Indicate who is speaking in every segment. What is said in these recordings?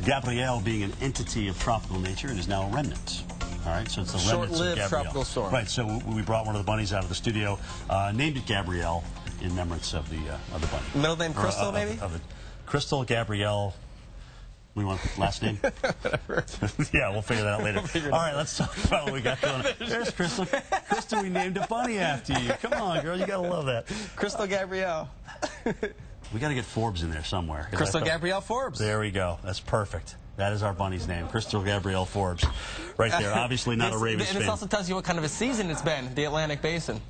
Speaker 1: Gabrielle being an entity of tropical nature and is now a remnant. All right, so it's the remnants of
Speaker 2: short-lived
Speaker 1: Gabrielle.
Speaker 2: tropical storm.
Speaker 1: Right, so we brought one of the bunnies out of the studio, named it Gabrielle in remembrance of the bunny.
Speaker 2: Middle name Crystal, maybe?
Speaker 1: Crystal Gabrielle. We want last name? Yeah, we'll figure that out later. All right, let's talk about what we got going on. There's Crystal. Crystal, we named a bunny after you. Come on, girl, you got to love that.
Speaker 2: Crystal Gabrielle.
Speaker 1: We got to get Forbes in there somewhere.
Speaker 2: Crystal Gabrielle Forbes.
Speaker 1: There we go. That's perfect. That is our bunny's name, Crystal Gabrielle Forbes. Right there. Obviously not a Ravens fan.
Speaker 2: And this also tells you what kind of a season it's been, the Atlantic Basin.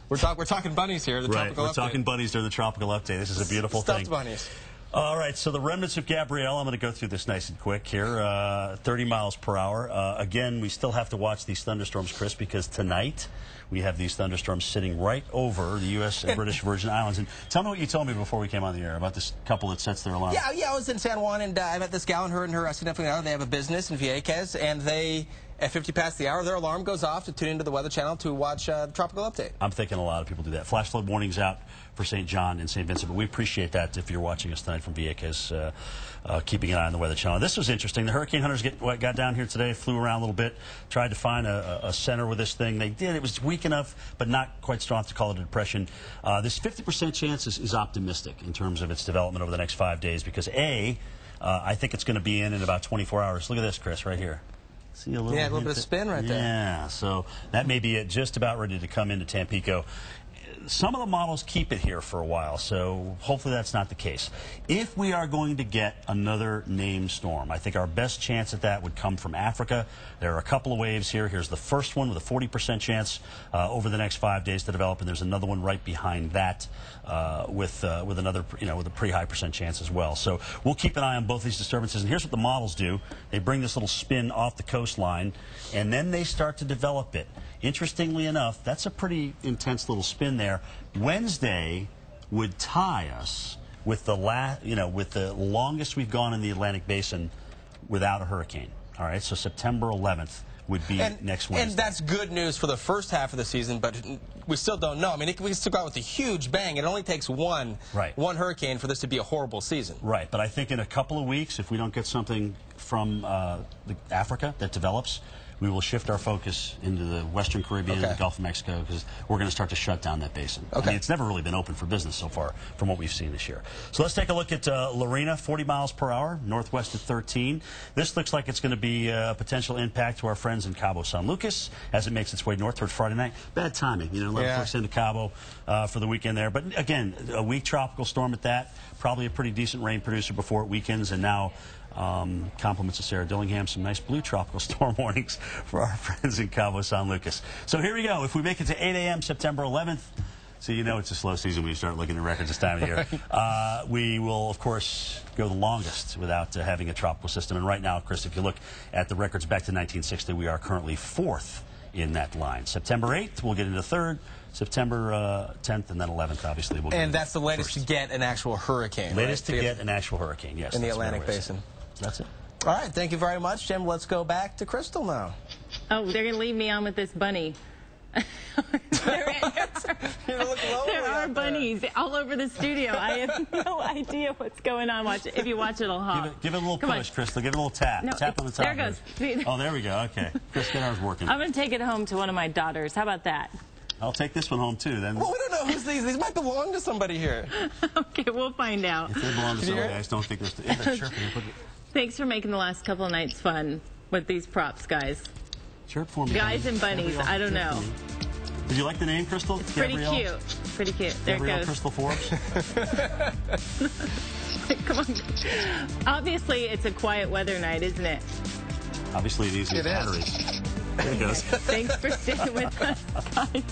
Speaker 2: We're talking bunnies here, the tropical update.
Speaker 1: We're talking bunnies during the tropical update. This is a beautiful thing.
Speaker 2: Stuffed bunnies.
Speaker 1: All right, so the remnants of Gabrielle, I'm going to go through this nice and quick here, 30 miles per hour. Again, we still have to watch these thunderstorms, Chris, because tonight we have these thunderstorms sitting right over the U.S. and British Virgin Islands. And tell me what you told me before we came on the air about this couple that sets their alarm.
Speaker 2: Yeah, I was in San Juan, and I met this gal and her significant other. They have a business in Vieques, and they, at 50 past the hour, their alarm goes off to tune into the Weather Channel to watch the tropical update.
Speaker 1: I'm thinking a lot of people do that. Flash flood warnings out for St. John and St. Vincent, but we appreciate that if you're watching us tonight from Vieques, keeping an eye on the Weather Channel. This was interesting. The hurricane hunters got down here today, flew around a little bit, tried to find a center with this thing. They did. It was weak enough, but not quite strong to call it a depression. This 50% chance is optimistic in terms of its development over the next 5 days because, I think it's going to be in about 24 hours. Look at this, Chris, right here. See a little
Speaker 2: bit of spin right there.
Speaker 1: Yeah, so that may be it, just about ready to come into Tampico. Some of the models keep it here for a while, so hopefully that's not the case. If we are going to get another named storm, I think our best chance at that would come from Africa. There are a couple of waves here. Here's the first one with a 40% chance over the next 5 days to develop, and there's another one right behind that with another, with a pretty high percent chance as well. So we'll keep an eye on both these disturbances. And here's what the models do: they bring this little spin off the coastline, and then they start to develop it. Interestingly enough, that's a pretty intense little spin there. Wednesday would tie us with the longest we've gone in the Atlantic Basin without a hurricane. All right, so September 11th would be next Wednesday.
Speaker 2: And that's good news for the first half of the season, but we still don't know. I mean, we can still go out with a huge bang. It only takes one hurricane for this to be a horrible season. Right,
Speaker 1: but I think in a couple of weeks, if we don't get something from Africa that develops, we will shift our focus into the Western Caribbean and the Gulf of Mexico because we're going to start to shut down that basin. I mean, it's never really been open for business so far from what we've seen this year. So let's take a look at Lorena, 40 miles per hour, northwest at 13. This looks like it's going to be a potential impact to our friends in Cabo San Lucas as it makes its way north towards Friday night. Bad timing, a lot of folks into Cabo for the weekend there. But again, a weak tropical storm at that, probably a pretty decent rain producer before it weakens, and now compliments to Sarah Dillingham, some nice blue tropical storm warnings for our friends in Cabo San Lucas. So here we go. If we make it to 8 a.m. September 11th, so it's a slow season when you start looking at records this time of year, we will, of course, go the longest without having a tropical system. And right now, Chris, if you look at the records back to 1960, we are currently 4th in that line. September 8th, we'll get into 3rd. September 10th and then 11th, obviously.
Speaker 2: And that's the latest to get an actual hurricane.
Speaker 1: Latest to get an actual hurricane, yes.
Speaker 2: In the Atlantic Basin.
Speaker 1: That's it.
Speaker 2: All right, thank you very much, Jim. Let's go back to Crystal now.
Speaker 3: Oh, they're going to leave me on with this bunny. There are bunnies all over the studio. I have no idea what's going on. Watch it. If you watch it, it'll hop.
Speaker 1: Give it a little push, Crystal. Give it a little tap.
Speaker 3: No,
Speaker 1: tap on the top.
Speaker 3: There it goes.
Speaker 1: Oh, there we go. Okay. Chris, get ours working.
Speaker 3: I'm going to take it home to one of my daughters. How about that?
Speaker 1: I'll take this one home, too. Then.
Speaker 2: Well, we don't know who's these. These might belong to somebody here.
Speaker 3: Okay, we'll find out.
Speaker 1: If they belong to somebody, I just don't think they're sure.
Speaker 3: Thanks for making the last couple of nights fun with these props, guys.
Speaker 1: Chirp for me.
Speaker 3: Guys and bunnies, I don't know.
Speaker 1: Did you like the name, Crystal?
Speaker 3: It's pretty cute. Pretty cute. There it goes.
Speaker 1: Crystal Forbes.
Speaker 3: Come on. Obviously, it's a quiet weather night, isn't it?
Speaker 1: Obviously, it needs batteries. There it goes.
Speaker 3: Thanks for sticking with us, guys.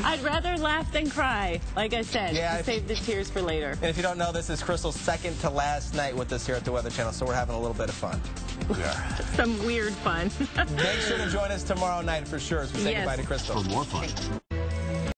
Speaker 3: I'd rather laugh than cry. Like I said, save the tears for later.
Speaker 2: And if you don't know, this is Crystal's second to last night with us here at the Weather Channel, so we're having a little bit of fun.
Speaker 1: We are.
Speaker 3: Some weird fun.
Speaker 2: Make sure to join us tomorrow night for sure as we say goodbye to Crystal.
Speaker 1: For more fun.